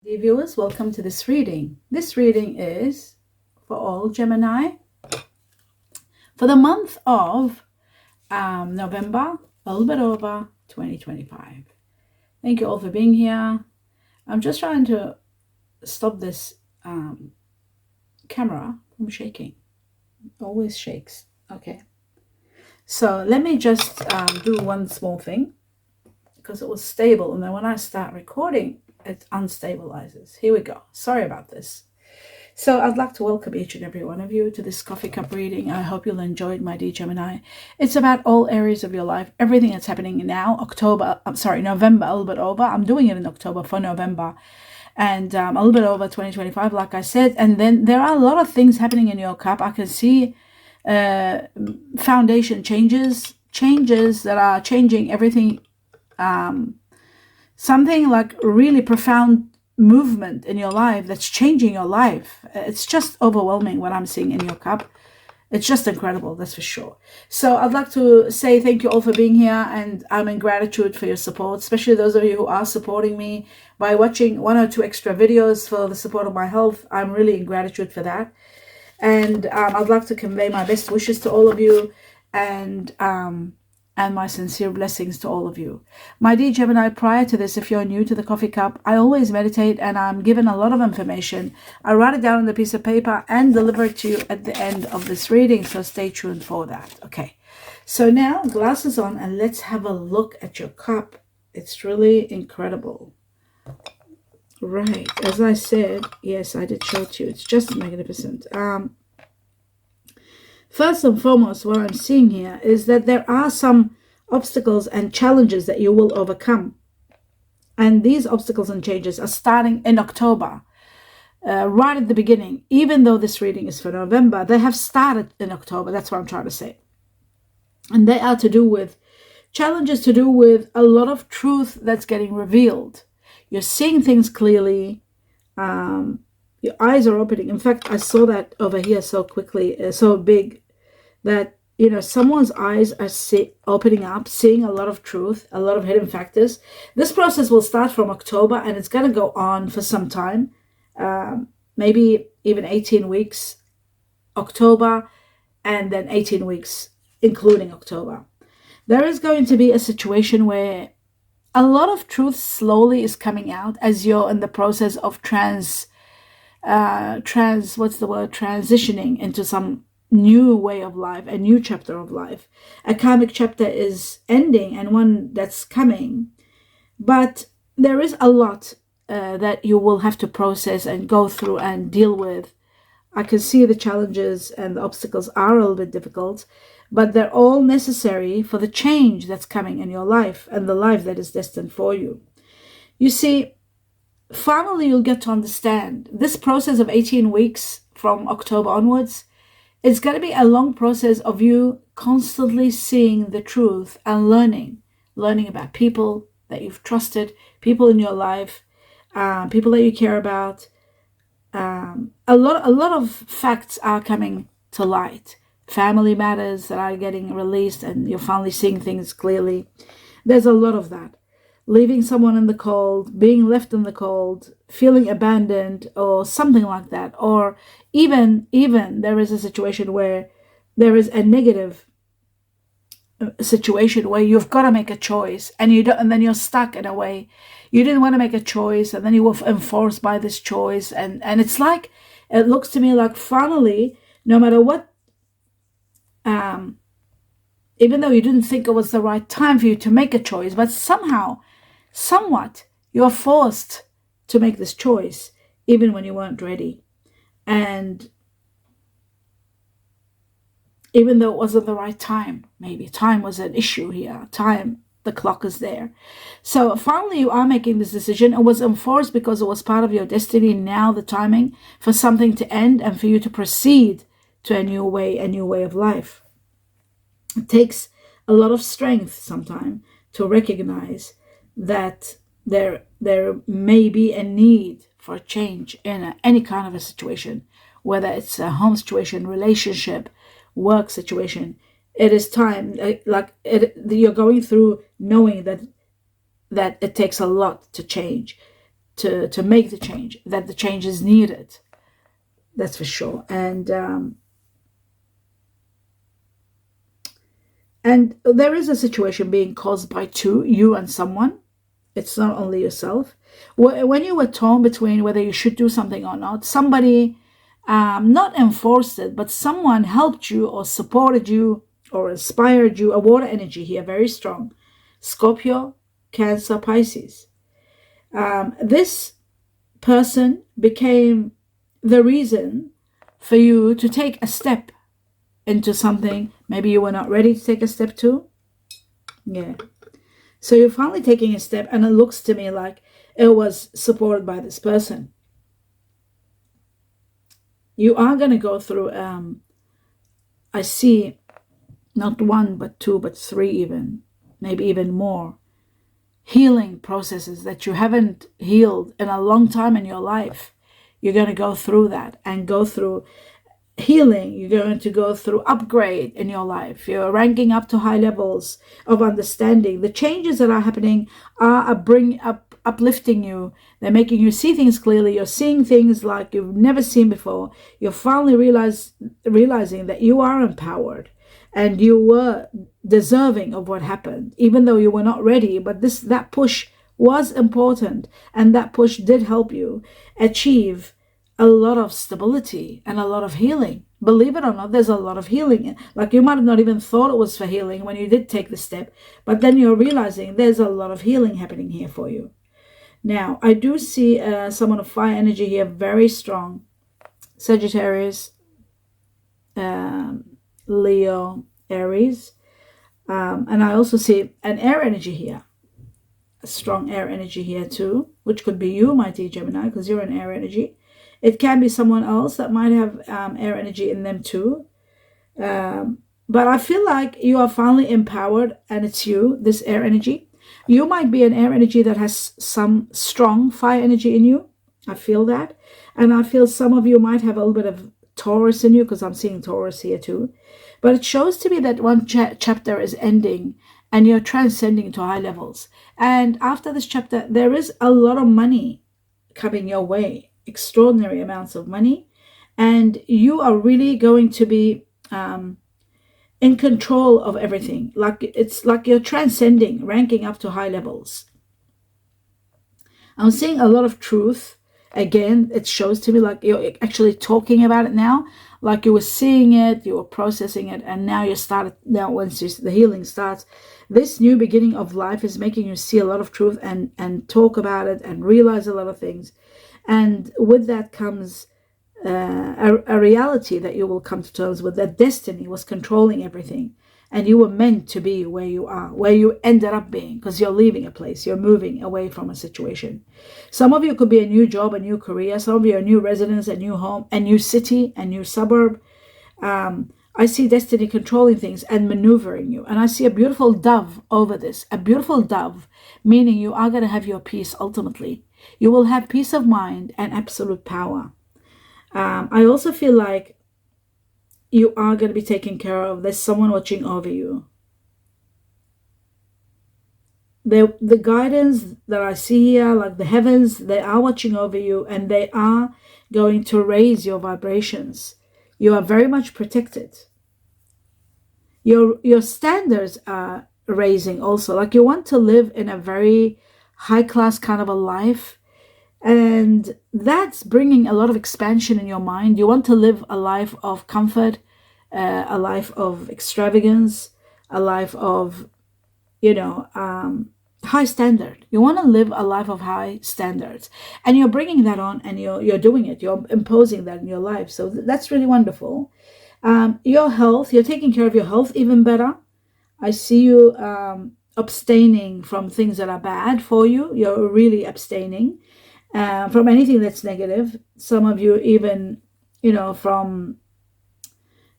Hey viewers, welcome to this reading. This reading is for all Gemini for the month of November, a little bit over 2025. Thank you all for being here. I'm just trying to stop this camera from shaking. It always shakes. Okay. So let me just do one small thing because it was stable, and then when I start recording, it unstabilizes. Here we go. Sorry about this. So I'd like to welcome each and every one of you to this coffee cup reading. I hope you'll enjoy it, my dear Gemini. It's about all areas of your life, everything that's happening now. November, a little bit over. I'm doing it in October for November. And a little bit over 2025, like I said. And then there are a lot of things happening in your cup. I can see foundation changes that are changing everything. Something like really profound movement in your life that's changing your life. It's just overwhelming what I'm seeing in your cup. It's just incredible, that's for sure. So I'd like to say thank you all for being here, and I'm in gratitude for your support, especially those of you who are supporting me by watching 1 or 2 extra videos for the support of my health. I'm really in gratitude for that. And I'd like to convey my best wishes to all of you, and my sincere blessings to all of you. My dear Gemini, prior to this, if you're new to the coffee cup, I always meditate and I'm given a lot of information. I write it down on a piece of paper and deliver it to you at the end of this reading, so stay tuned for that. Okay, so now glasses on and let's have a look at your cup. It's really incredible. Right, as I said, yes, I did show it to you. It's just magnificent. First and foremost, what I'm seeing here is that there are some obstacles and challenges that you will overcome. And these obstacles and changes are starting in October, right at the beginning. Even though this reading is for November, they have started in October. That's what I'm trying to say. And they are to do with challenges to do with a lot of truth that's getting revealed. You're seeing things clearly. Your eyes are opening. In fact, I saw that over here so quickly, so big, that, you know, someone's eyes are opening up, seeing a lot of truth, a lot of hidden factors. This process will start from October, and it's going to go on for some time, maybe even 18 weeks, October, and then 18 weeks, including October. There is going to be a situation where a lot of truth slowly is coming out as you're in the process of transitioning into some new way of life, a new chapter of life. A karmic chapter is ending and one that's coming, but there is a lot that you will have to process and go through and deal with. I can see the challenges and the obstacles are a little bit difficult, but they're all necessary for the change that's coming in your life and the life that is destined for you. You see, finally, you'll get to understand this process of 18 weeks from October onwards. It's going to be a long process of you constantly seeing the truth and learning about people that you've trusted, people in your life, people that you care about. A lot of facts are coming to light. Family matters that are getting released, and you're finally seeing things clearly. There's a lot of that. Leaving someone in the cold, being left in the cold, feeling abandoned, or something like that. Or even there is a situation where there is a negative situation where you've got to make a choice, and you don't, and then you're stuck in a way. You didn't want to make a choice, and then you were enforced by this choice, and it's like, it looks to me like finally, no matter what, even though you didn't think it was the right time for you to make a choice, but somewhat, you are forced to make this choice, even when you weren't ready. And even though it wasn't the right time, maybe time was an issue here. Time, the clock is there. So finally, you are making this decision. It was enforced because it was part of your destiny. Now the timing for something to end and for you to proceed to a new way of life. It takes a lot of strength sometimes to recognize that there may be a need for a change in any kind of a situation, whether it's a home situation, relationship, work situation. It is time, you're going through knowing that it takes a lot to change. to make the change, that the change is needed. That's for sure. And there is a situation being caused by two, you and someone. It's not only yourself. When you were torn between whether you should do something or not, somebody not enforced it, but someone helped you or supported you or inspired you. A water energy here, very strong. Scorpio, Cancer, Pisces. This person became the reason for you to take a step into something maybe you were not ready to take a step to. Yeah. So you're finally taking a step, and it looks to me like it was supported by this person. You are going to go through, I see not one, but two, but three even, maybe even more, healing processes that you haven't healed in a long time in your life. You're going to go through that and go through healing. You're going to go through upgrade in your life. You're ranking up to high levels of understanding. The changes that are happening are uplifting you. They're making you see things clearly. You're seeing things like you've never seen before. You're finally realizing that you are empowered and you were deserving of what happened, even though you were not ready. But that push was important, and that push did help you achieve a lot of stability and a lot of healing. Believe it or not, there's a lot of healing. Like, you might have not even thought it was for healing when you did take the step, but then you're realizing there's a lot of healing happening here for you. Now, I do see someone of fire energy here, very strong. Sagittarius, Leo, Aries. And I also see an air energy here. A strong air energy here too, which could be you, my dear Gemini, because you're an air energy. It can be someone else that might have air energy in them too. But I feel like you are finally empowered, and it's you, this air energy. You might be an air energy that has some strong fire energy in you. I feel that. And I feel some of you might have a little bit of Taurus in you, because I'm seeing Taurus here too. But it shows to me that one chapter is ending and you're transcending to high levels. And after this chapter, there is a lot of money coming your way, extraordinary amounts of money. And you are really going to be in control of everything. It's like you're transcending, ranking up to high levels. I'm seeing a lot of truth. Again, it shows to me like you're actually talking about it now, like you were seeing it, you were processing it, and now once the healing starts, this new beginning of life is making you see a lot of truth and talk about it and realize a lot of things. And with that comes a reality that you will come to terms with, that destiny was controlling everything. And you were meant to be where you are, where you ended up being, because you're leaving a place, you're moving away from a situation. Some of you could be a new job, a new career. Some of you are new residence, a new home, a new city, a new suburb. I see destiny controlling things and maneuvering you. And I see a beautiful dove over this, a beautiful dove, meaning you are going to have your peace ultimately. You will have peace of mind and absolute power. I also feel like you are going to be taken care of. There's someone watching over you. The guidance that I see here, like the heavens, they are watching over you, and they are going to raise your vibrations. You are very much protected. Your standards are raising also. Like, you want to live in a very high class kind of a life, and that's bringing a lot of expansion in your mind. You want to live a life of comfort, a life of extravagance, a life of, high standard. You want to live a life of high standards, and you're bringing that on, and you're doing it. You're imposing that in your life. So that's really wonderful. Your health, you're taking care of your health even better. I see you abstaining from things that are bad for you. You're really abstaining from anything that's negative. Some of you even, from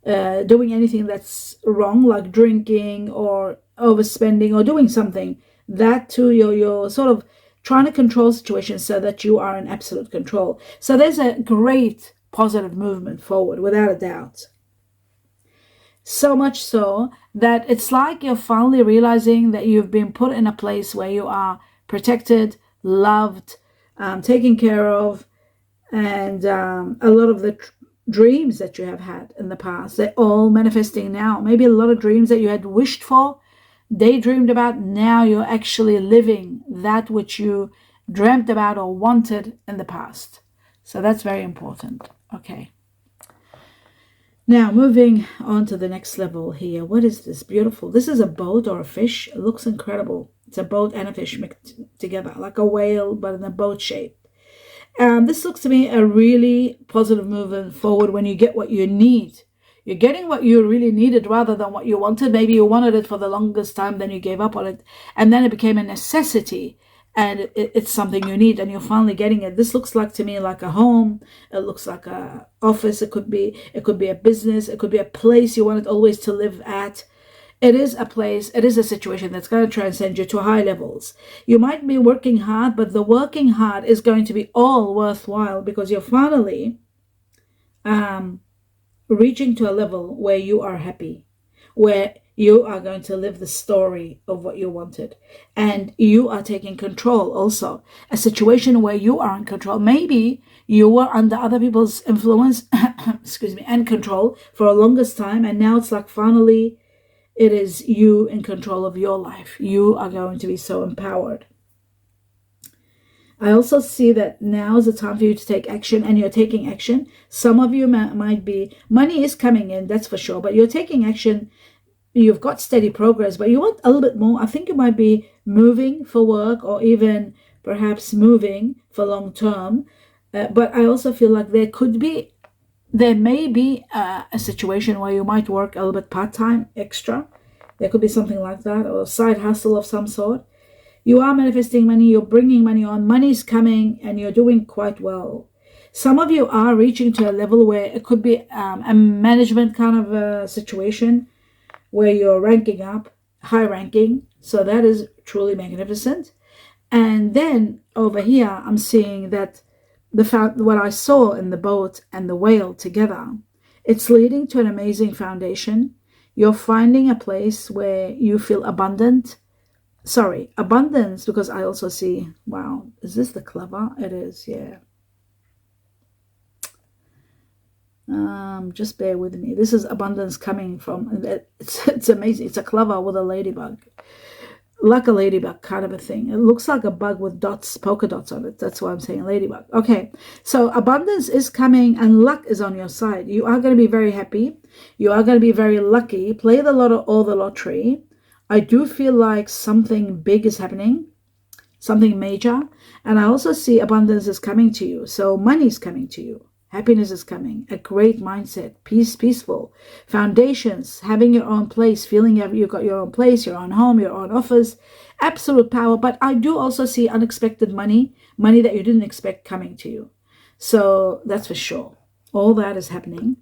doing anything that's wrong, like drinking or overspending or doing something. That too, you're sort of trying to control situations so that you are in absolute control. So there's a great positive movement forward, without a doubt. So much so that it's like you're finally realizing that you've been put in a place where you are protected, loved, taken care of, and a lot of the dreams that you have had in the past, they're all manifesting now. Maybe a lot of dreams that you had wished for, daydreamed about, now you're actually living that which you dreamt about or wanted in the past. So that's very important. Okay. Now, moving on to the next level here. What is this? Beautiful. This is a boat or a fish. It looks incredible. It's a boat and a fish mixed together, like a whale, but in a boat shape. This looks to me a really positive movement forward when you get what you need. You're getting what you really needed rather than what you wanted. Maybe you wanted it for the longest time, then you gave up on it, and then it became a necessity. And it's something you need, and you're finally getting it. This looks like to me like a home. It looks like a office. It could be a business. It could be a place you wanted always to live at. It is a place, it is a situation that's going to transcend you to high levels. You might be working hard, but the working hard is going to be all worthwhile because you're finally reaching to a level where you are happy, where you are going to live the story of what you wanted, and you are taking control also. A situation where you are in control. Maybe you were under other people's influence, excuse me, and control for a longest time, and now it's like finally it is you in control of your life. You are going to be so empowered. I also see that now is the time for you to take action, and you're taking action. Some of you might be, money is coming in, that's for sure, but you're taking action. You've got steady progress, but you want a little bit more. I think you might be moving for work, or even perhaps moving for long term. But I also feel like there may be a situation where you might work a little bit part-time extra. There could be something like that, or a side hustle of some sort. You are manifesting money, you're bringing money on, money's coming, and you're doing quite well. Some of you are reaching to a level where it could be a management kind of a situation where you're ranking up, high ranking. So that is truly magnificent. And then over here, I'm seeing that what I saw in the boat and the whale together, it's leading to an amazing foundation. You're finding a place where you feel abundance, because I also see, wow, is this the clover? It is, yeah. Just bear with me. This is abundance coming from, it's amazing. It's a clover with a ladybug, like a ladybug kind of a thing. It looks like a bug with dots, polka dots on it. That's why I'm saying ladybug. Okay, so abundance is coming and luck is on your side. You are going to be very happy. You are going to be very lucky. Play the lotto or the lottery. I do feel like something big is happening, something major. And I also see abundance is coming to you. So money is coming to you. Happiness is coming, a great mindset, peaceful, foundations, having your own place, feeling you've got your own place, your own home, your own office, absolute power. But I do also see unexpected money that you didn't expect coming to you. So that's for sure. All that is happening.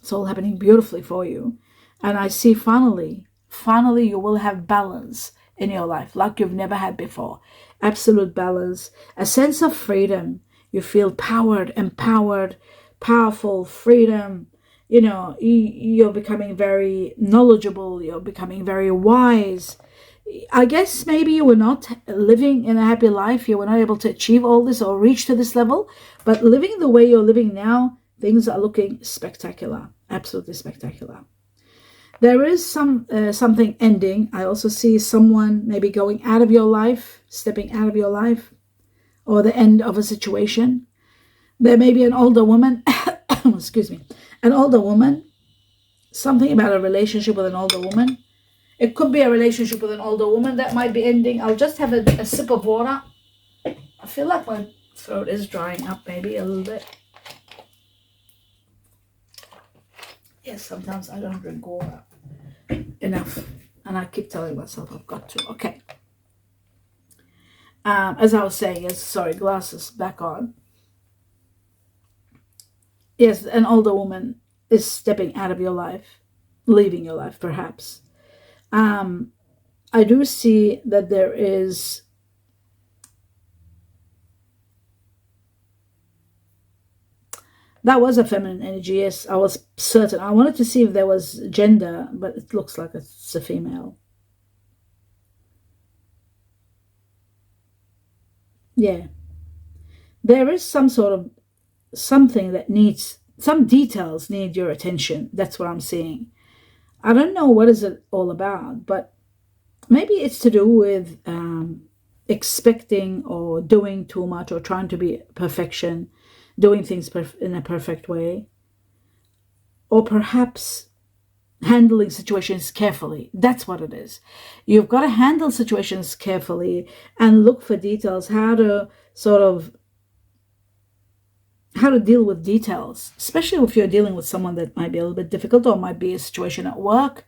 It's all happening beautifully for you. And I see finally you will have balance in your life like you've never had before. Absolute balance, a sense of freedom. You feel powered, empowered, powerful, freedom. You know, you're becoming very knowledgeable. You're becoming very wise. I guess maybe you were not living in a happy life. You were not able to achieve all this or reach to this level. But living the way you're living now, things are looking spectacular. Absolutely spectacular. There is something ending. I also see someone maybe going out of your life, stepping out of your life, or the end of a situation. There may be an older woman, excuse me, an older woman, something about a relationship with an older woman. It could be a relationship with an older woman that might be ending. I'll just have a sip of water. I feel like my throat is drying up maybe a little bit. Yes, sometimes I don't drink water enough. And I keep telling myself I've got to. Okay. As I was saying, glasses back on. Yes, an older woman is stepping out of your life, leaving your life, perhaps. I do see that there is that was a feminine energy. Yes, I was certain. I wanted to see if there was gender, but it looks like it's a female. Yeah. There is some sort of something that needs, some details need your attention. That's what I'm seeing. I don't know what is it all about, but maybe it's to do with expecting or doing too much or trying to be perfection, doing things in a perfect way, or perhaps handling situations carefully. That's what it is. You've got to handle situations carefully and look for details, how to sort of how to deal with details, especially if you're dealing with someone that might be a little bit difficult or might be a situation at work.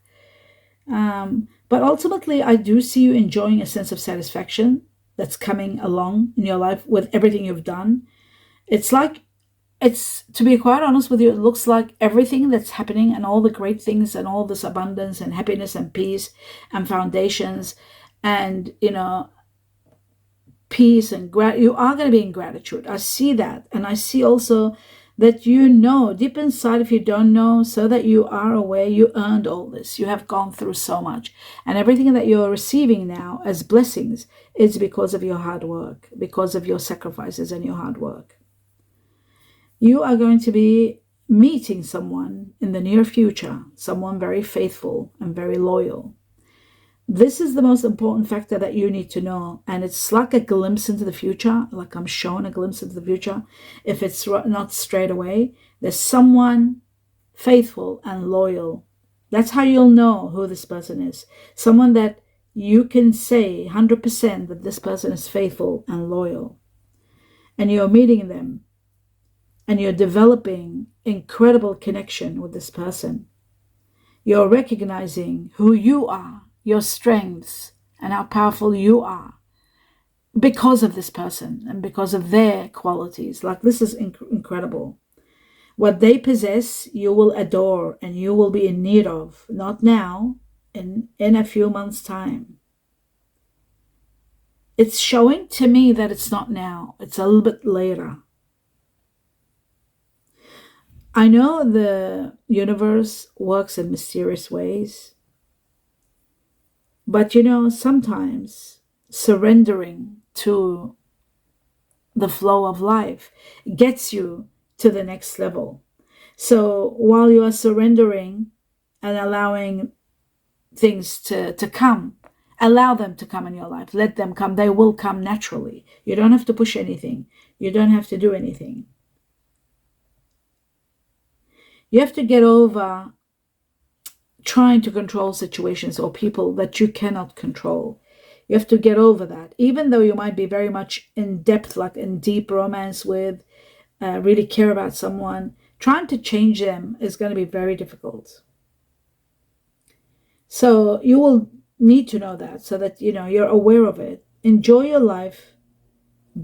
But ultimately, I do see you enjoying a sense of satisfaction that's coming along in your life with everything you've done. It's like, it's, to be quite honest with you, it looks like everything that's happening and all the great things and all this abundance and happiness and peace and foundations and, peace and you are going to be in gratitude. I see that. And I see also that deep inside, if you don't know, so that you are aware, you earned all this. You have gone through so much. And everything that you're receiving now as blessings is because of your hard work, because of your sacrifices and your hard work. You are going to be meeting someone in the near future, someone very faithful and very loyal. This is the most important factor that you need to know. And it's like a glimpse into the future, like I'm showing a glimpse into the future. If it's not straight away, there's someone faithful and loyal. That's how you'll know who this person is. Someone that you can say 100% that this person is faithful and loyal. And you're meeting them. And you're developing incredible connection with this person. You're recognizing who you are, your strengths, and how powerful you are because of this person and because of their qualities. Like, this is incredible. What they possess, you will adore and you will be in need of, not now, in a few months' time. It's showing to me that it's not now. It's a little bit later. I know the universe works in mysterious ways. But sometimes surrendering to the flow of life gets you to the next level. So while you are surrendering and allowing things to come, allow them to come in your life. Let them come. They will come naturally. You don't have to push anything. You don't have to do anything. You have to get over trying to control situations or people that you cannot control. You have to get over that. Even though you might be very much in depth, like in deep romance with, really care about someone, trying to change them is going to be very difficult. So you will need to know that so that, you're aware of it. Enjoy your life.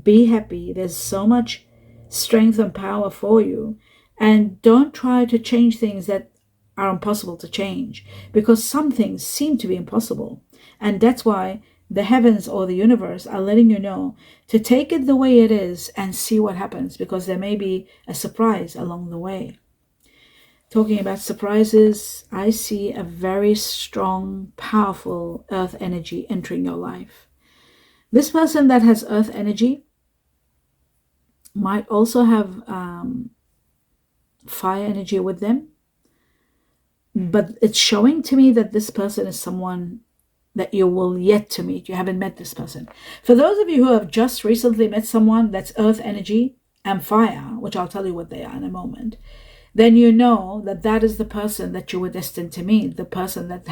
Be happy. There's so much strength and power for you. And don't try to change things that are impossible to change, because some things seem to be impossible. And that's why the heavens or the universe are letting you know to take it the way it is and see what happens, because there may be a surprise along the way. Talking about surprises, I see a very strong, powerful earth energy entering your life. This person that has earth energy might also have fire energy with them. But it's showing to me that this person is someone that you will yet to meet. You haven't met this person. For those of you who have just recently met someone that's earth energy and fire, which I'll tell you what they are in a moment, then you know that that is the person that you were destined to meet, the person that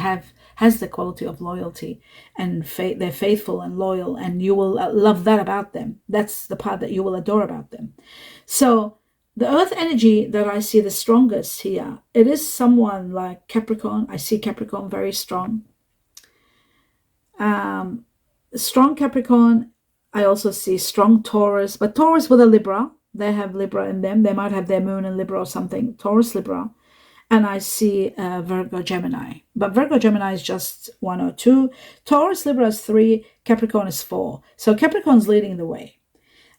has the quality of loyalty and they're faithful and loyal, and you will love that about them. That's the part that you will adore about them. So the earth energy that I see the strongest here, it is someone like Capricorn. I see Capricorn very strong. Strong Capricorn. I also see strong Taurus, but Taurus with a Libra. They have Libra in them. They might have their moon in Libra or something. Taurus, Libra. And I see Virgo, Gemini. But Virgo, Gemini is just 1 or 2. Taurus, Libra is 3. Capricorn is 4. So Capricorn's leading the way.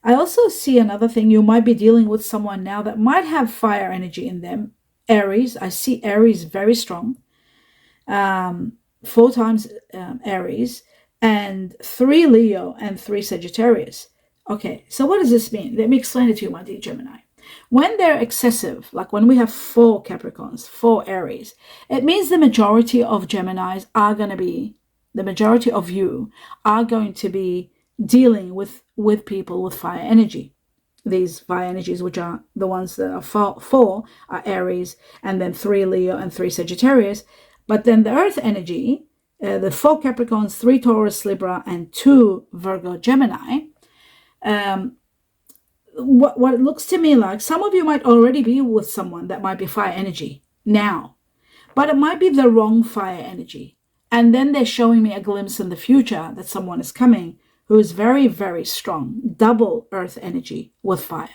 I also see another thing. You might be dealing with someone now that might have fire energy in them. Aries. I see Aries very strong. 4 times Aries. And 3 Leo and 3 Sagittarius. Okay, so what does this mean? Let me explain it to you, my dear Gemini. When they're excessive, like when we have 4 Capricorns, 4 Aries, it means the majority of Geminis are going to be, the majority of you are going to be dealing with people with fire energy. These fire energies, which are the ones that are 4 are Aries, and then 3 Leo and 3 Sagittarius. But then the earth energy, the 4 Capricorns, 3 Taurus, Libra, and 2 Virgo, Gemini, what it looks to me like, some of you might already be with someone that might be fire energy now, but it might be the wrong fire energy. And then they're showing me a glimpse in the future that someone is coming who is very, very strong, double earth energy with fire.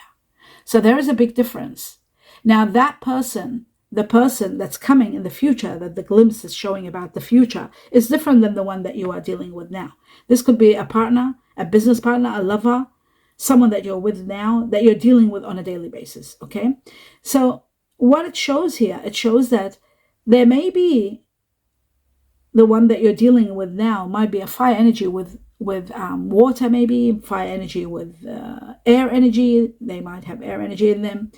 So there is a big difference. Now that person, the person that's coming in the future, that the glimpse is showing about the future, is different than the one that you are dealing with now. This could be a partner, a business partner, a lover, someone that you're with now, that you're dealing with on a daily basis, okay? So what it shows here, it shows that there may be the one that you're dealing with now might be a fire energy with water, maybe fire energy with air energy. They might have air energy in them.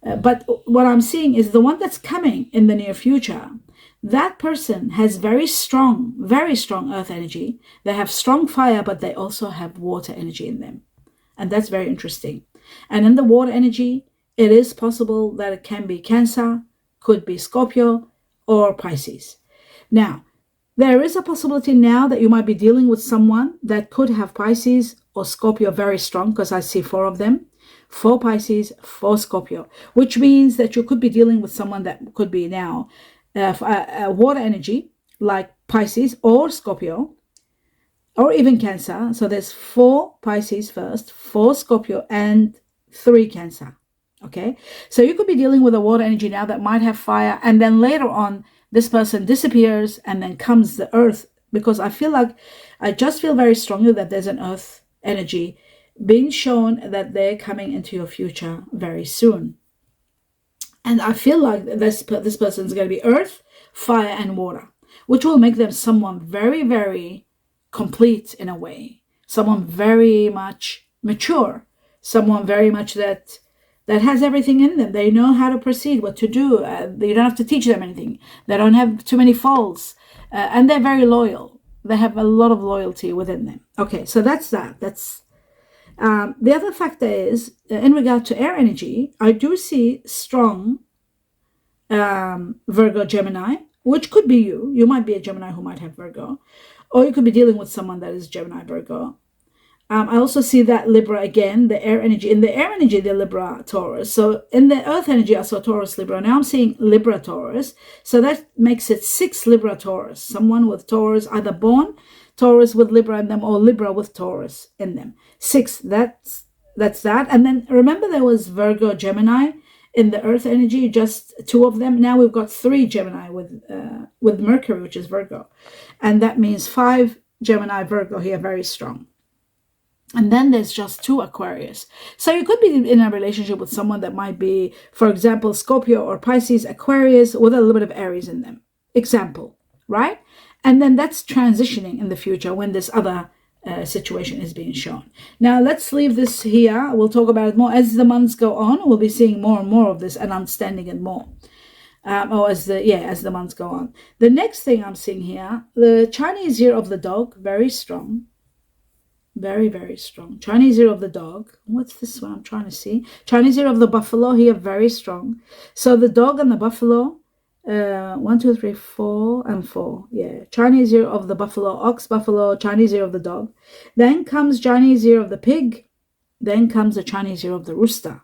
But what I'm seeing is the one that's coming in the near future, that person has very strong earth energy. They have strong fire, but they also have water energy in them. And that's very interesting. And in the water energy, it is possible that it can be Cancer, could be Scorpio, or Pisces. Now, there is a possibility now that you might be dealing with someone that could have Pisces or Scorpio very strong, because I see 4 of them. 4 Pisces, 4 Scorpio, which means that you could be dealing with someone that could be now water energy, like Pisces or Scorpio, or even Cancer. So there's 4 Pisces first, 4 Scorpio, and 3 Cancer. Okay, so you could be dealing with a water energy now that might have fire, and then later on, this person disappears, and then comes the earth, because I just feel very strongly that there's an earth energy being shown that they're coming into your future very soon. And I feel like this person is going to be earth, fire, and water, which will make them someone very, very complete in a way, someone very much mature, someone very much that has everything in them. They know how to proceed, what to do. You don't have to teach them anything. They don't have too many faults, and they're very loyal. They have a lot of loyalty within them. Okay, so that's that. That's the other factor is, in regard to air energy, I do see strong Virgo, Gemini, which could be you. You might be a Gemini who might have Virgo, or you could be dealing with someone that is Gemini, Virgo. I also see that Libra again, the air energy. In the air energy, the Libra, Taurus. So in the earth energy, I saw Taurus, Libra. Now I'm seeing Libra, Taurus. So that makes it 6 Libra, Taurus. Someone with Taurus, either born Taurus with Libra in them or Libra with Taurus in them. 6, that's that. And then remember there was Virgo, Gemini in the earth energy, just 2 of them. Now we've got 3 Gemini with Mercury, which is Virgo. And that means 5 Gemini, Virgo here, very strong. And then there's just 2 Aquarius. So you could be in a relationship with someone that might be, for example, Scorpio or Pisces, Aquarius, with a little bit of Aries in them. Example, right? And then that's transitioning in the future when this other situation is being shown. Now let's leave this here. We'll talk about it more as the months go on. We'll be seeing more and more of this, and understanding it more. As the months go on. The next thing I'm seeing here, the Chinese year of the dog, very strong. Very, very strong. Chinese year of the dog. What's this one I'm trying to see? Chinese year of the buffalo here, very strong. So the dog and the buffalo, 1, 2, 3, 4, and 4. Yeah. Chinese year of the buffalo, ox, buffalo, Chinese year of the dog. Then comes Chinese year of the pig. Then comes the Chinese year of the rooster.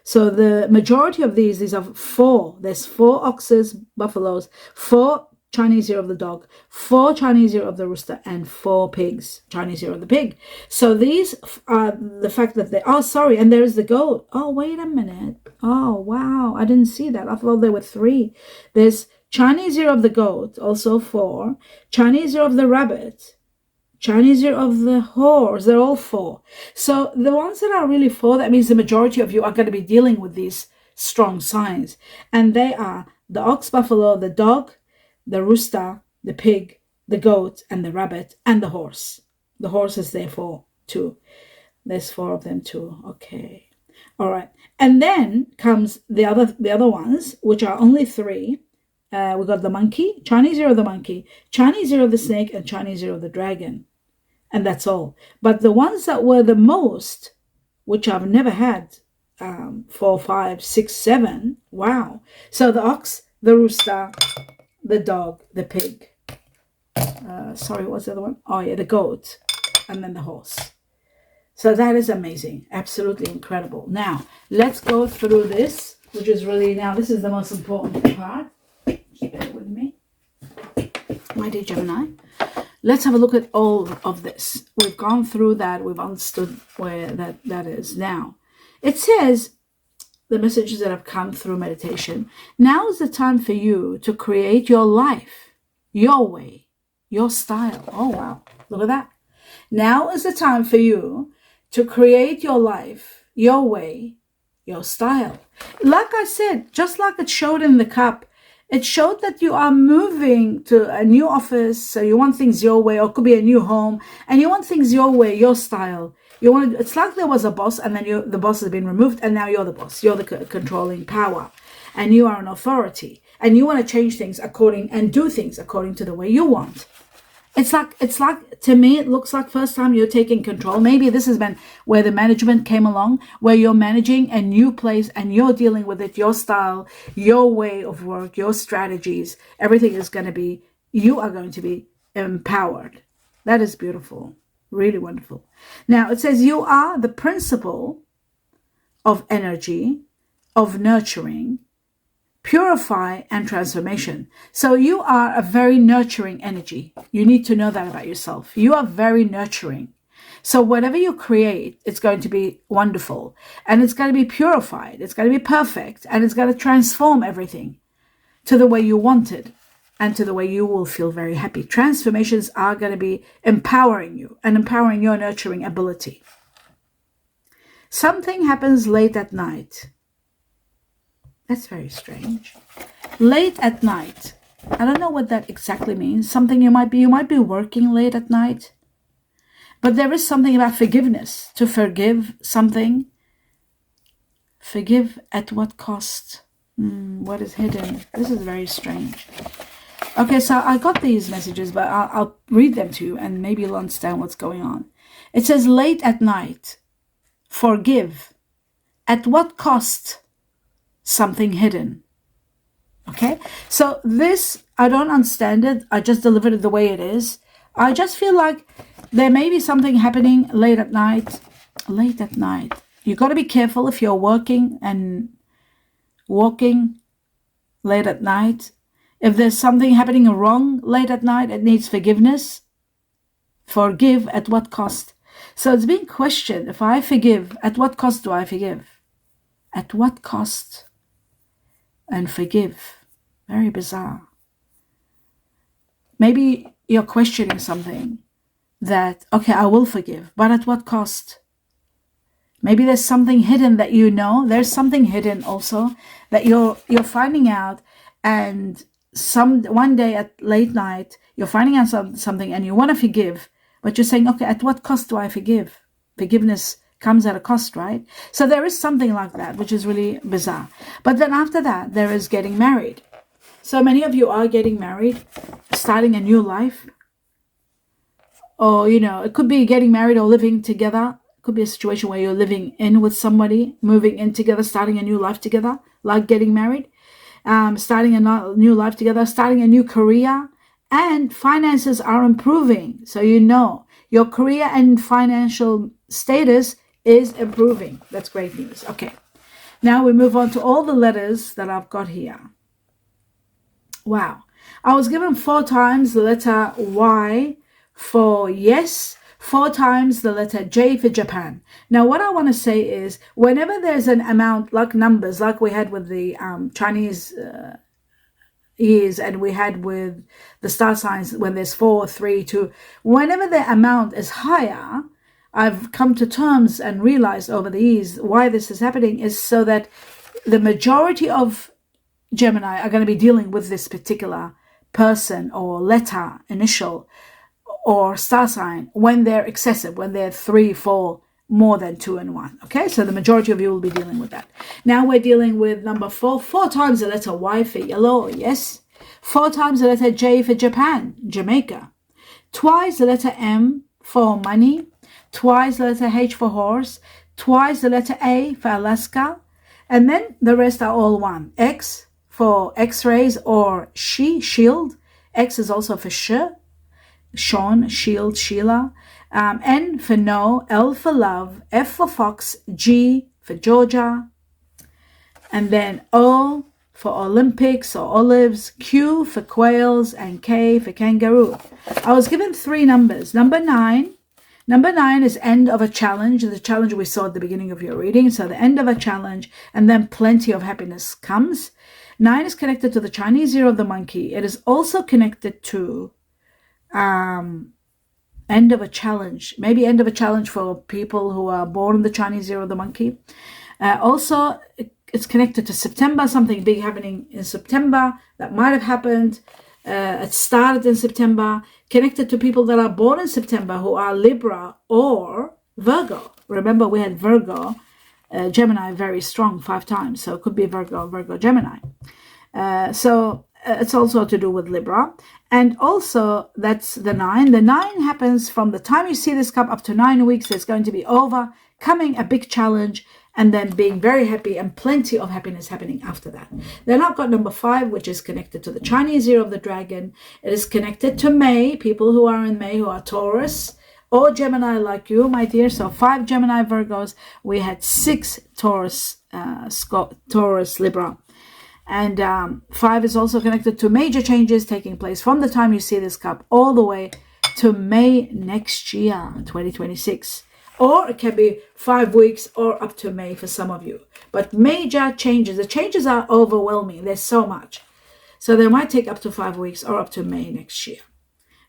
So the majority of these are 4. There's 4 oxes, buffaloes, 4 Chinese year of the dog, 4 Chinese year of the rooster, and 4 pigs, Chinese year of the pig. So these are the fact that and there's the goat. Oh, wait a minute. Oh, wow. I didn't see that. I thought there were 3. There's Chinese year of the goat, also 4, Chinese year of the rabbit, Chinese year of the horse. They're all 4. So the ones that are really 4, that means the majority of you are going to be dealing with these strong signs. And they are the ox, buffalo, the dog, the rooster, the pig, the goat, and the rabbit, and the horse. The horse is there for 2. There's 4 of them too. Okay. All right. And then comes the other ones, which are only 3. We got the monkey, Chinese year of the monkey, Chinese year of the snake, and Chinese year of the dragon. And that's all. But the ones that were the most, which I've never had, 4, 5, 6, 7. Wow. So the ox, the rooster, the dog, the pig. Sorry, what's the other one? Oh yeah, the goat, and then the horse. So that is amazing. Absolutely incredible. Now, let's go through this, which is really, now this is the most important part. Just bear with me. My dear Gemini. Let's have a look at all of this. We've gone through that. We've understood where that is. Now, it says, the messages that have come through meditation. Now is the time for you to create your life, your way, your style. Oh, wow. Look at that. Now is the time for you to create your life, your way, your style. Like I said, just like it showed in the cup, it showed that you are moving to a new office, so you want things your way, or it could be a new home, and you want things your way, your style. You want to, it's like there was a boss, and then the boss has been removed, and now you're the boss. You're the controlling power, and you are an authority, and you want to change things and do things according to the way you want. It's like, to me, it looks like first time you're taking control. Maybe this has been where the management came along, where you're managing a new place and you're dealing with it, your style, your way of work, your strategies. Everything is going to be, you are going to be empowered. That is beautiful. Really wonderful. Now, it says you are the principle of energy, of nurturing, purify, and transformation. So you are a very nurturing energy. You need to know that about yourself. You are very nurturing. So whatever you create, it's going to be wonderful, and it's going to be purified. It's going to be perfect, and it's going to transform everything to the way you want it and to the way you will feel very happy. Transformations are going to be empowering you and empowering your nurturing ability. Something happens late at night. That's very strange. Late at night. I don't know what that exactly means. Something you might be working late at night. But there is something about forgiveness. To forgive something. Forgive at what cost? What is hidden? This is very strange. Okay, so I got these messages, but I'll read them to you and maybe you'll understand what's going on. It says late at night. Forgive. At what cost? Something hidden. Okay, so this, I don't understand it. I just delivered it the way it is. I just feel like there may be something happening late at night. Late at night. You got to be careful if you're working and walking late at night. If there's something happening wrong late at night, it needs forgiveness. Forgive at what cost? So it's being questioned. If I forgive, at what cost do I forgive? At what cost? And forgive. Very bizarre. Maybe you're questioning something that, okay, I will forgive, but at what cost? Maybe there's something hidden that you know. There's something hidden also that you're finding out, and one day at late night, you're finding out something and you want to forgive, but you're saying, okay, at what cost do I forgive? Forgiveness comes at a cost, right? So there is something like that, which is really bizarre. But then after that, there is getting married. So many of you are getting married, starting a new life. Or, it could be getting married or living together. It could be a situation where you're living in with somebody, moving in together, starting a new life together, like getting married, starting a new life together, starting a new career, and finances are improving. So your career and financial status is improving. That's great news. Okay. Now we move on to all the letters that I've got here. Wow. I was given 4 times the letter Y for yes, 4 times the letter J for Japan. Now what I want to say is, whenever there's an amount, like numbers, like we had with the Chinese years, and we had with the star signs, when there's 4, 3, 2, whenever the amount is higher, I've come to terms and realized over the years why this is happening is so that the majority of Gemini are going to be dealing with this particular person or letter, initial, or star sign when they're excessive, when they're 3, 4, more than 2 and 1. Okay, so the majority of you will be dealing with that. Now we're dealing with number 4. 4 times the letter Y for yellow, yes. 4 times the letter J for Japan, Jamaica. Twice the letter M for money. Twice the letter H for horse. Twice the letter A for Alaska. And then the rest are all one. X for X-rays or shield. X is also for Sean, shield, Sheila. N for no, L for love, F for fox, G for Georgia. And then O for Olympics or olives, Q for quails, and K for kangaroo. I was given 3 numbers. Number 9. Number 9 is end of a challenge, the challenge we saw at the beginning of your reading. So the end of a challenge, and then plenty of happiness comes. 9 is connected to the Chinese year of the monkey. It is also connected to end of a challenge, maybe end of a challenge for people who are born in the Chinese year of the monkey. Also, it's connected to September, something big happening in September that might have happened. It started in September, connected to people that are born in September who are Libra or Virgo. Remember, we had Virgo, Gemini very strong 5 times, so it could be Virgo, Gemini. So it's also to do with Libra. And also, that's the 9. The 9 happens from the time you see this cup up to 9 weeks. It's going to be overcoming a big challenge and then being very happy and plenty of happiness happening after that. Then I've got number 5, which is connected to the Chinese year of the dragon. It is connected to May, people who are in May who are Taurus or Gemini like you, my dear. So 5 Gemini Virgos. We had 6 Taurus, Libra. And 5 is also connected to major changes taking place from the time you see this cup all the way to May next year, 2026. Or it can be 5 weeks or up to May for some of you. But major changes, the changes are overwhelming. There's so much. So they might take up to 5 weeks or up to May next year.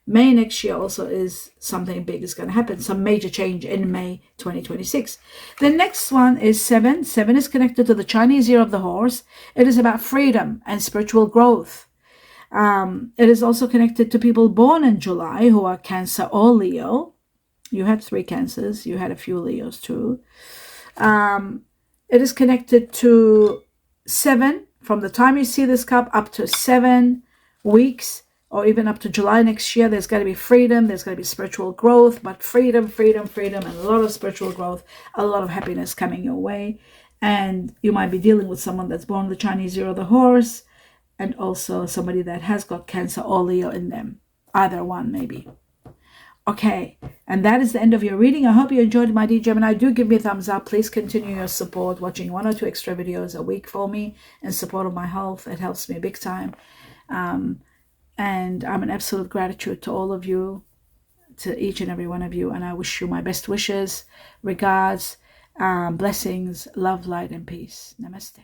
May next year also is something big is going to happen. Some major change in May 2026. The next one is 7. 7 is connected to the Chinese year of the horse. It is about freedom and spiritual growth. It is also connected to people born in July who are Cancer or Leo. You had 3 Cancers. You had a few Leos too. It is connected to 7 from the time you see this cup up to 7 weeks. Or even up to July next year. There's got to be freedom. There's got to be spiritual growth. But freedom, and a lot of spiritual growth. A lot of happiness coming your way. And you might be dealing with someone that's born the Chinese year of the horse. And also somebody that has got Cancer or Leo in them. Either one maybe. Okay. And that is the end of your reading. I hope you enjoyed, my dear Gemini. Do give me a thumbs up. Please continue your support. Watching 1 or 2 extra videos a week for me. In support of my health. It helps me big time. And I'm in absolute gratitude to all of you, to each and every one of you. And I wish you my best wishes, regards, blessings, love, light, and peace. Namaste.